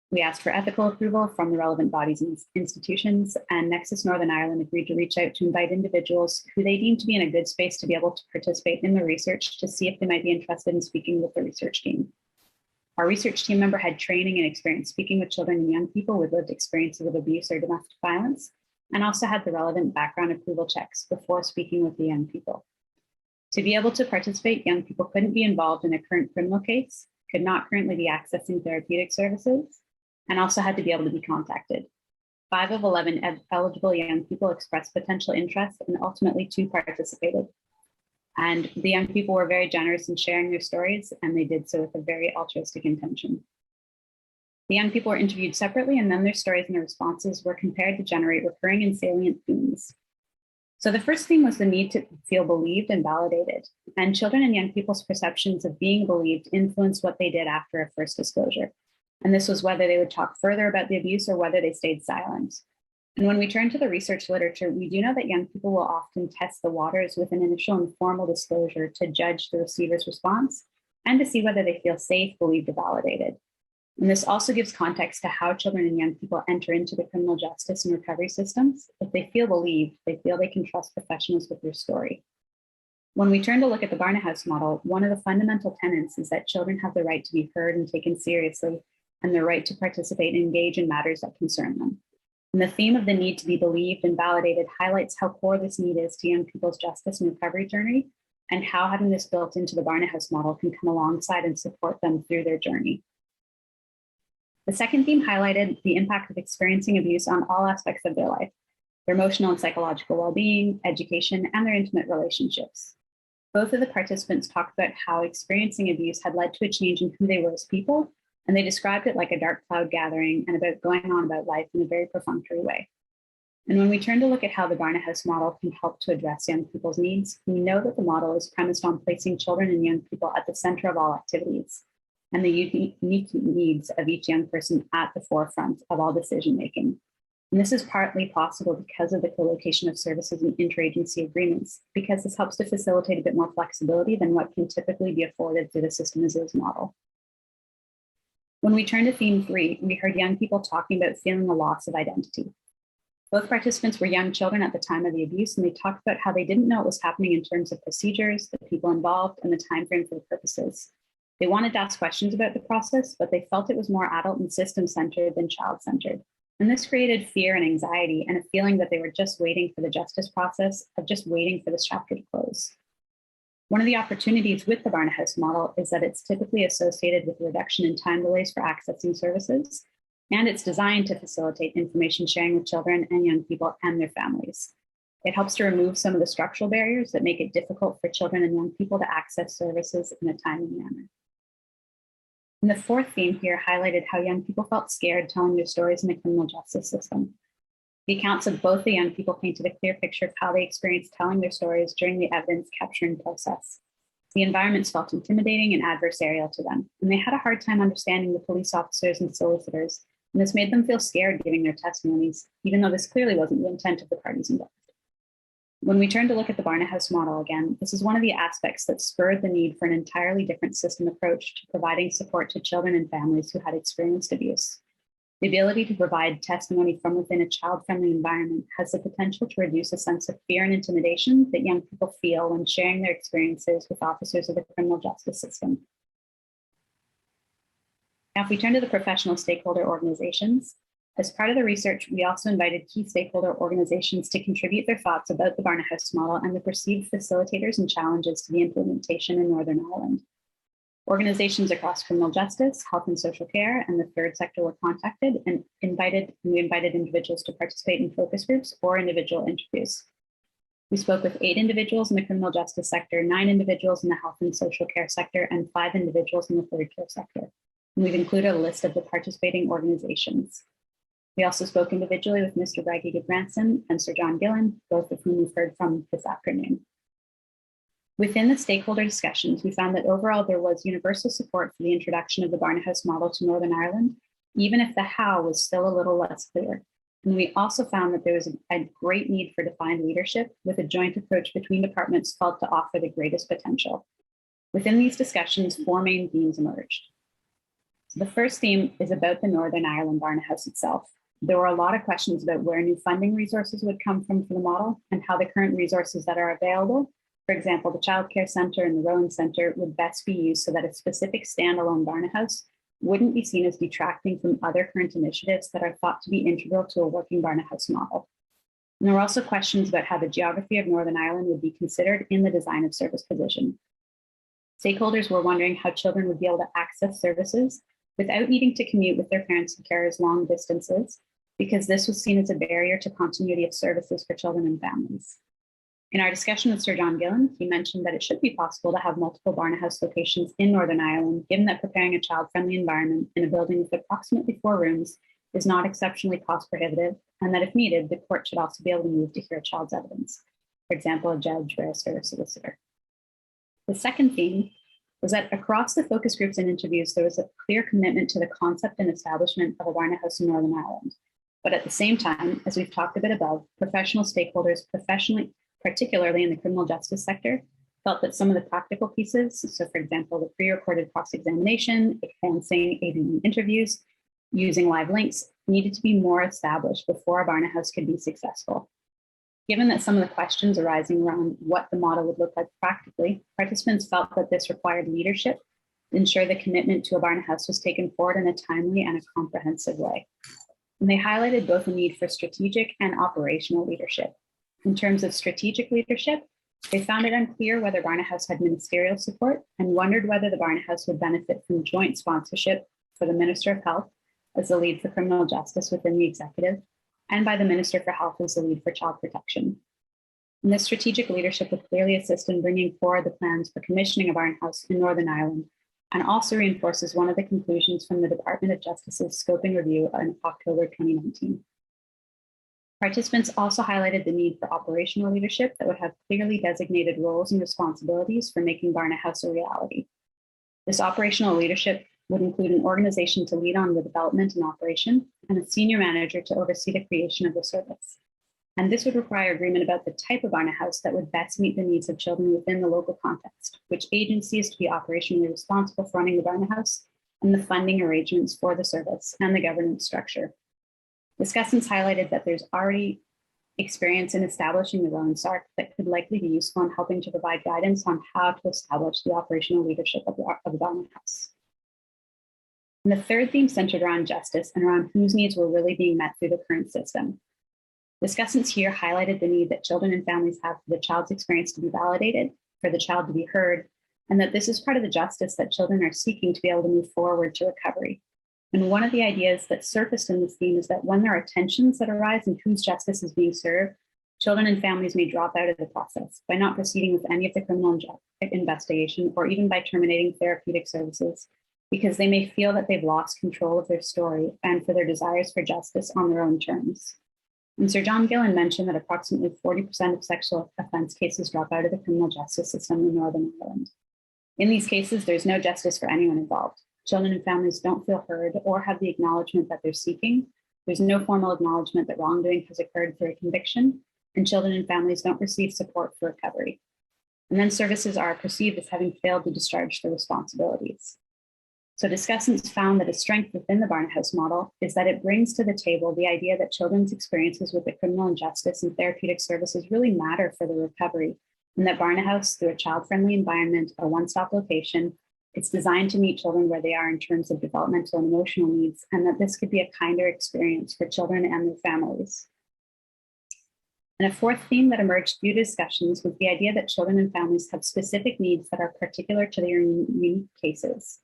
We asked for ethical approval from the relevant bodies and institutions, and Nexus Northern Ireland agreed to reach out to invite individuals who they deemed to be in a good space to be able to participate in the research to see if they might be interested in speaking with the research team. Our research team member had training and experience speaking with children and young people with lived experiences of abuse or domestic violence, and also had the relevant background approval checks before speaking with the young people. To be able to participate, young people couldn't be involved in a current criminal case, could not currently be accessing therapeutic services, and also had to be able to be contacted. 5 of 11 eligible young people expressed potential interest, and ultimately 2 participated. And the young people were very generous in sharing their stories, and they did so with a very altruistic intention. The young people were interviewed separately, and then their stories and their responses were compared to generate recurring and salient themes. So the first theme was the need to feel believed and validated, and children and young people's perceptions of being believed influenced what they did after a first disclosure. And this was whether they would talk further about the abuse or whether they stayed silent. And when we turn to the research literature, we do know that young people will often test the waters with an initial informal disclosure to judge the receiver's response and to see whether they feel safe, believed, or validated. And this also gives context to how children and young people enter into the criminal justice and recovery systems. If they feel believed, they feel they can trust professionals with their story. When we turn to look at the Barnahus model, one of the fundamental tenets is that children have the right to be heard and taken seriously, and the right to participate and engage in matters that concern them. And the theme of the need to be believed and validated highlights how core this need is to young people's justice and recovery journey, and how having this built into the Barnahus model can come alongside and support them through their journey. The second theme highlighted the impact of experiencing abuse on all aspects of their life, their emotional and psychological well-being, education, and their intimate relationships. Both of the participants talked about how experiencing abuse had led to a change in who they were as people, and they described it like a dark cloud gathering and about going on about life in a very perfunctory way. And when we turn to look at how the Barnahus model can help to address young people's needs, we know that the model is premised on placing children and young people at the center of all activities, and the unique needs of each young person at the forefront of all decision-making. And this is partly possible because of the co-location of services and interagency agreements, because this helps to facilitate a bit more flexibility than what can typically be afforded through the system as is model. When we turn to theme 3, we heard young people talking about feeling a loss of identity. Both participants were young children at the time of the abuse, and they talked about how they didn't know what was happening in terms of procedures, the people involved, and the timeframe for the purposes. They wanted to ask questions about the process, but they felt it was more adult and system-centered than child-centered. And this created fear and anxiety and a feeling that they were just waiting for the justice process, of just waiting for this chapter to close. One of the opportunities with the Barnahus model is that it's typically associated with a reduction in time delays for accessing services, and it's designed to facilitate information sharing with children and young people and their families. It helps to remove some of the structural barriers that make it difficult for children and young people to access services in a timely manner. And the fourth theme here highlighted how young people felt scared telling their stories in the criminal justice system. The accounts of both the young people painted a clear picture of how they experienced telling their stories during the evidence capturing process. The environments felt intimidating and adversarial to them, and they had a hard time understanding the police officers and solicitors, and this made them feel scared giving their testimonies, even though this clearly wasn't the intent of the parties involved. When we turn to look at the Barnahus model again, this is one of the aspects that spurred the need for an entirely different system approach to providing support to children and families who had experienced abuse. The ability to provide testimony from within a child-friendly environment has the potential to reduce a sense of fear and intimidation that young people feel when sharing their experiences with officers of the criminal justice system. Now, if we turn to the professional stakeholder organizations, as part of the research, we also invited key stakeholder organizations to contribute their thoughts about the Barnahus model and the perceived facilitators and challenges to the implementation in Northern Ireland. Organizations across criminal justice, health and social care, and the third sector were contacted and we invited individuals to participate in focus groups or individual interviews. We spoke with 8 individuals in the criminal justice sector, 9 individuals in the health and social care sector, and 5 individuals in the third care sector. And we've included a list of the participating organizations. We also spoke individually with Mr. Braggy Gudbranson and Sir John Gillen, both of whom we've heard from this afternoon. Within the stakeholder discussions, we found that overall there was universal support for the introduction of the Barnahus model to Northern Ireland, even if the how was still a little less clear. And we also found that there was a great need for defined leadership, with a joint approach between departments felt to offer the greatest potential. Within these discussions, 4 main themes emerged. So the first theme is about the Northern Ireland Barnahus itself. There were a lot of questions about where new funding resources would come from for the model and how the current resources that are available, for example, the Child Care Centre and the Rowan Centre, would best be used so that a specific standalone Barnahus wouldn't be seen as detracting from other current initiatives that are thought to be integral to a working Barnahus model. And there were also questions about how the geography of Northern Ireland would be considered in the design of service provision. Stakeholders were wondering how children would be able to access services without needing to commute with their parents and carers long distances, because this was seen as a barrier to continuity of services for children and families. In our discussion with Sir John Gillen, he mentioned that it should be possible to have multiple Barnahus locations in Northern Ireland, given that preparing a child-friendly environment in a building with approximately 4 rooms is not exceptionally cost prohibitive, and that if needed, the court should also be able to move to hear a child's evidence, for example, a judge, barrister, or solicitor. The second theme was that across the focus groups and interviews, there was a clear commitment to the concept and establishment of a Barnahus in Northern Ireland. But at the same time, as we've talked a bit above, professional stakeholders, particularly in the criminal justice sector, felt that some of the practical pieces, so for example, the pre-recorded cross-examination, advancing ABE interviews, using live links, needed to be more established before a Barnahus could be successful. Given that some of the questions arising around what the model would look like practically, participants felt that this required leadership to ensure the commitment to a Barnahus was taken forward in a timely and a comprehensive way. And they highlighted both the need for strategic and operational leadership. In terms of strategic leadership, they found it unclear whether Barnahus had ministerial support and wondered whether the Barnahus would benefit from joint sponsorship for the Minister of Health as the lead for criminal justice within the executive, and by the Minister for Health as the lead for child protection. And this strategic leadership would clearly assist in bringing forward the plans for commissioning a Barnahus in Northern Ireland, and also reinforces one of the conclusions from the Department of Justice's scoping review in October 2019. Participants also highlighted the need for operational leadership that would have clearly designated roles and responsibilities for making Barnahus a reality. This operational leadership would include an organization to lead on the development and operation, and a senior manager to oversee the creation of the service. And this would require agreement about the type of Barnahus that would best meet the needs of children within the local context, which agency is to be operationally responsible for running the Barnahus, and the funding arrangements for the service and the governance structure. Discussants highlighted that there's already experience in establishing the Rowan SARC that could likely be useful in helping to provide guidance on how to establish the operational leadership of the Barnahus. And the third theme centered around justice and around whose needs were really being met through the current system. Discussants here highlighted the need that children and families have for the child's experience to be validated, for the child to be heard, and that this is part of the justice that children are seeking to be able to move forward to recovery. And one of the ideas that surfaced in this theme is that when there are tensions that arise in whose justice is being served, children and families may drop out of the process by not proceeding with any of the criminal investigation, or even by terminating therapeutic services, because they may feel that they've lost control of their story and for their desires for justice on their own terms. And Sir John Gillen mentioned that approximately 40% of sexual offense cases drop out of the criminal justice system in Northern Ireland. In these cases, there's no justice for anyone involved. Children and families don't feel heard or have the acknowledgement that they're seeking. There's no formal acknowledgement that wrongdoing has occurred through a conviction, and children and families don't receive support for recovery. And then services are perceived as having failed to discharge their responsibilities. So discussants found that a strength within the Barnahus model is that it brings to the table the idea that children's experiences with the criminal justice and therapeutic services really matter for the recovery, and that Barnahus, through a child-friendly environment, a one-stop location, it's designed to meet children where they are in terms of developmental and emotional needs, and that this could be a kinder experience for children and their families. And a fourth theme that emerged due to discussions was the idea that children and families have specific needs that are particular to their unique cases.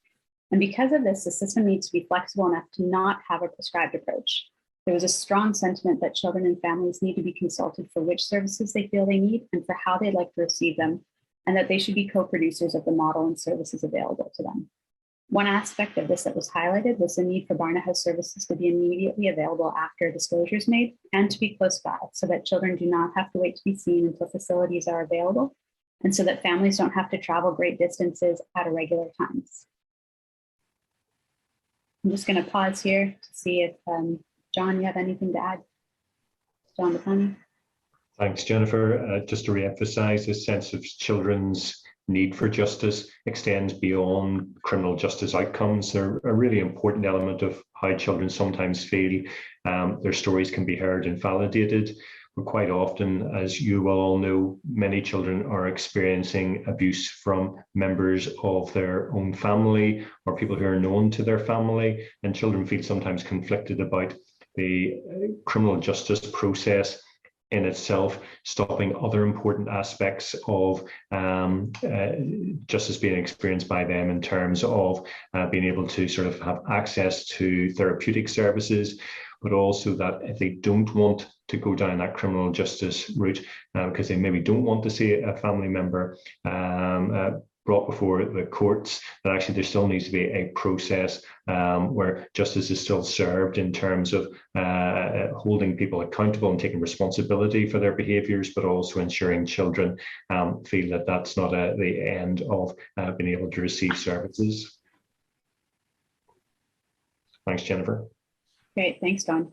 And because of this, the system needs to be flexible enough to not have a prescribed approach. There was a strong sentiment that children and families need to be consulted for which services they feel they need and for how they'd like to receive them, and that they should be co-producers of the model and services available to them. One aspect of this that was highlighted was the need for Barnahus services to be immediately available after a disclosure is made and to be close by, so that children do not have to wait to be seen until facilities are available, and so that families don't have to travel great distances at irregular times. I'm just going to pause here to see if, John, you have anything to add? John DePony. Thanks, Jennifer. Just to re-emphasize, this sense of children's need for justice extends beyond criminal justice outcomes. They're a really important element of how children sometimes feel their stories can be heard and validated. But quite often, as you will all know, many children are experiencing abuse from members of their own family or people who are known to their family, and children feel sometimes conflicted about the criminal justice process in itself, stopping other important aspects of justice being experienced by them in terms of being able to sort of have access to therapeutic services, but also that if they don't want to go down that criminal justice route, because they maybe don't want to see a family member brought before the courts, that actually there still needs to be a process where justice is still served in terms of holding people accountable and taking responsibility for their behaviours, but also ensuring children feel that that's not the end of being able to receive services. Thanks, Jennifer. Great, thanks, Don.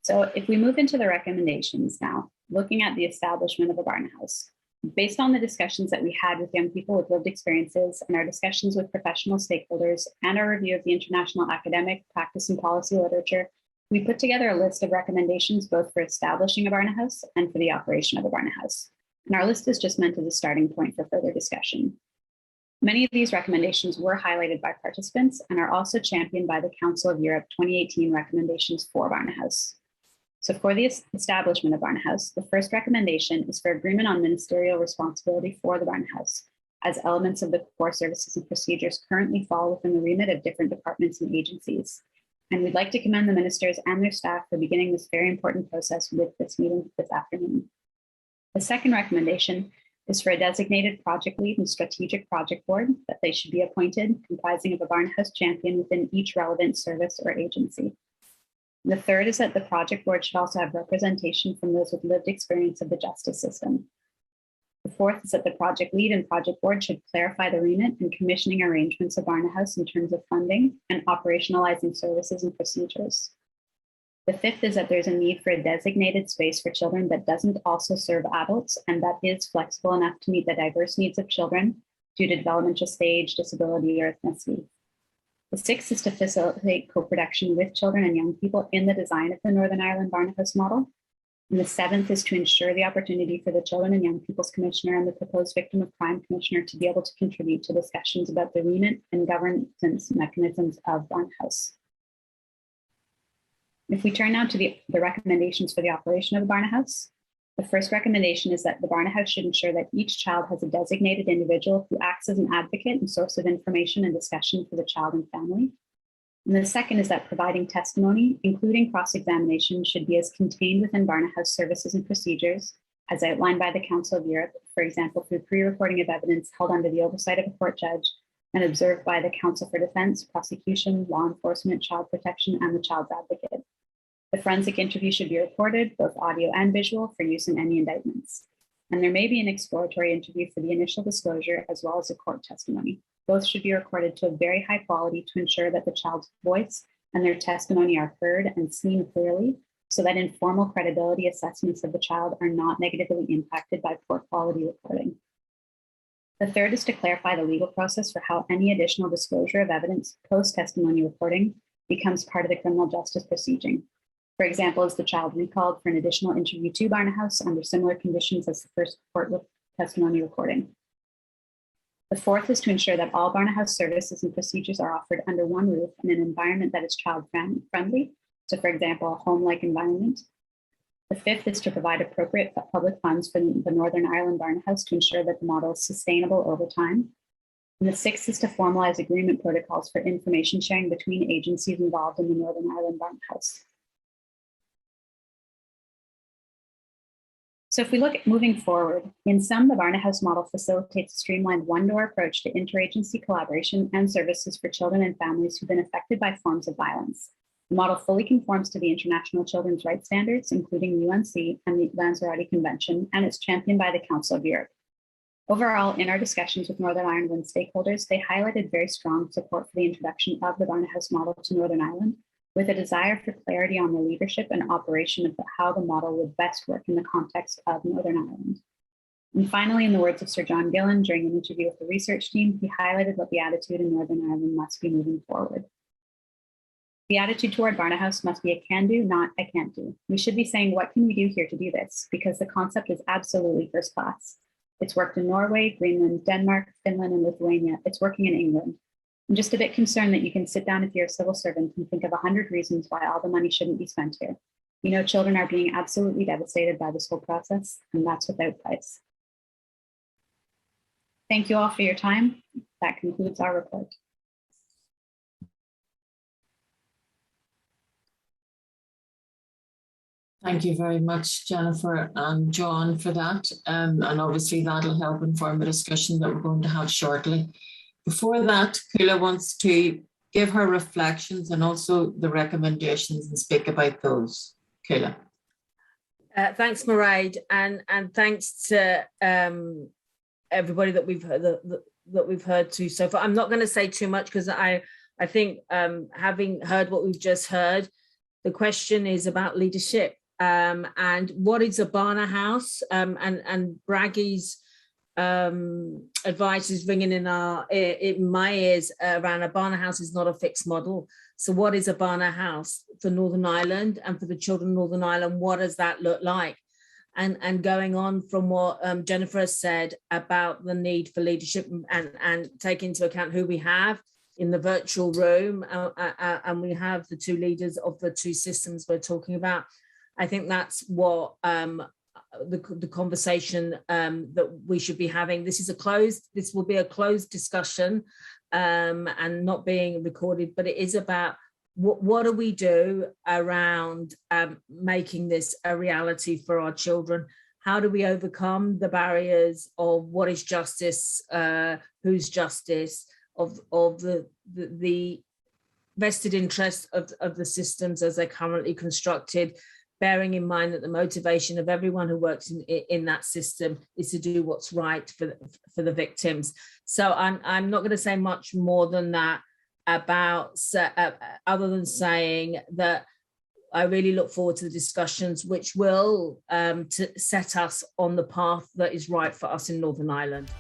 So if we move into the recommendations now, looking at the establishment of a Barnahus. Based on the discussions that we had with young people with lived experiences and our discussions with professional stakeholders and our review of the international academic, practice, and policy literature, we put together a list of recommendations both for establishing a Barnahus and for the operation of a Barnahus. And our list is just meant as a starting point for further discussion. Many of these recommendations were highlighted by participants and are also championed by the Council of Europe 2018 recommendations for Barnahus. So for the establishment of Barnahus, the first recommendation is for agreement on ministerial responsibility for the Barnahus, as elements of the core services and procedures currently fall within the remit of different departments and agencies. And we'd like to commend the ministers and their staff for beginning this very important process with this meeting this afternoon. The second recommendation is for a designated project lead and strategic project board that they should be appointed, comprising of a Barnahus champion within each relevant service or agency. The third is that the project board should also have representation from those with lived experience of the justice system. The fourth is that the project lead and project board should clarify the remit and commissioning arrangements of Barnahus in terms of funding and operationalizing services and procedures. The fifth is that there's a need for a designated space for children that doesn't also serve adults and that is flexible enough to meet the diverse needs of children due to developmental stage, disability, or ethnicity. The sixth is to facilitate co-production with children and young people in the design of the Northern Ireland Barnahus model. And the seventh is to ensure the opportunity for the Children and Young People's Commissioner and the proposed Victim of Crime Commissioner to be able to contribute to discussions about the remit and governance mechanisms of Barnahus. If we turn now to the recommendations for the operation of the Barnahus, the first recommendation is that the Barnahus should ensure that each child has a designated individual who acts as an advocate and source of information and discussion for the child and family. And the second is that providing testimony, including cross-examination, should be as contained within Barnahus services and procedures as outlined by the Council of Europe, for example, through pre-recording of evidence held under the oversight of a court judge and observed by the Counsel for Defense, Prosecution, Law Enforcement, Child Protection, and the Child's Advocate. The forensic interview should be recorded, both audio and visual, for use in any indictments. And there may be an exploratory interview for the initial disclosure as well as a court testimony. Both should be recorded to a very high quality to ensure that the child's voice and their testimony are heard and seen clearly, so that informal credibility assessments of the child are not negatively impacted by poor quality recording. The third is to clarify the legal process for how any additional disclosure of evidence post-testimony recording becomes part of the criminal justice proceeding. For example, is the child recalled for an additional interview to Barnahus under similar conditions as the first court testimony recording? The fourth is to ensure that all Barnahus services and procedures are offered under one roof in an environment that is child friendly. So for example, a home-like environment. The fifth is to provide appropriate public funds for the Northern Ireland Barnahus to ensure that the model is sustainable over time. And the sixth is to formalize agreement protocols for information sharing between agencies involved in the Northern Ireland Barnahus. So if we look at moving forward, in sum, the Barnahus model facilitates a streamlined one-door approach to interagency collaboration and services for children and families who've been affected by forms of violence. The model fully conforms to the international children's rights standards, including UNC and the Lanzarote Convention, and it's championed by the Council of Europe. Overall, in our discussions with Northern Ireland stakeholders, they highlighted very strong support for the introduction of the Barnahus model to Northern Ireland, with a desire for clarity on the leadership and operation of how the model would best work in the context of Northern Ireland. And finally, in the words of Sir John Gillan during an interview with the research team, he highlighted what the attitude in Northern Ireland must be moving forward. The attitude toward Barnahus must be a can do, not a can't do. We should be saying, what can we do here to do this? Because the concept is absolutely first class. It's worked in Norway, Greenland, Denmark, Finland, and Lithuania. It's working in England. I'm just a bit concerned that you can sit down if you're a civil servant and think of 100 reasons why all the money shouldn't be spent here. You know, children are being absolutely devastated by this whole process, and that's without price. Thank you all for your time. That concludes our report. Thank you very much, Jennifer and John, for that. And obviously that'll help inform the discussion that we're going to have shortly. Before that, Kula wants to give her reflections and also the recommendations and speak about those. Kula. Thanks, Mairead, and thanks to everybody that we've heard to so far. I'm not going to say too much because I think having heard what we've just heard, the question is about leadership and what is a Barnahus, and Braggie's advice is ringing in my ears around a Barnahus is not a fixed model. So what is a Barnahus for Northern Ireland and for the children of Northern Ireland? What does that look like? And going on from what Jennifer has said about the need for leadership and take into account who we have in the virtual room, and we have the two leaders of the two systems we're talking about. I think that's what the conversation that we should be having. This will be a closed discussion and not being recorded, but it is about what do we do around making this a reality for our children? How do we overcome the barriers of what is justice, whose justice, of the vested interest of the systems as they're currently constructed, bearing in mind that the motivation of everyone who works in that system is to do what's right for the victims. So I'm not going to say much more than that about other than saying that I really look forward to the discussions which will to set us on the path that is right for us in Northern Ireland.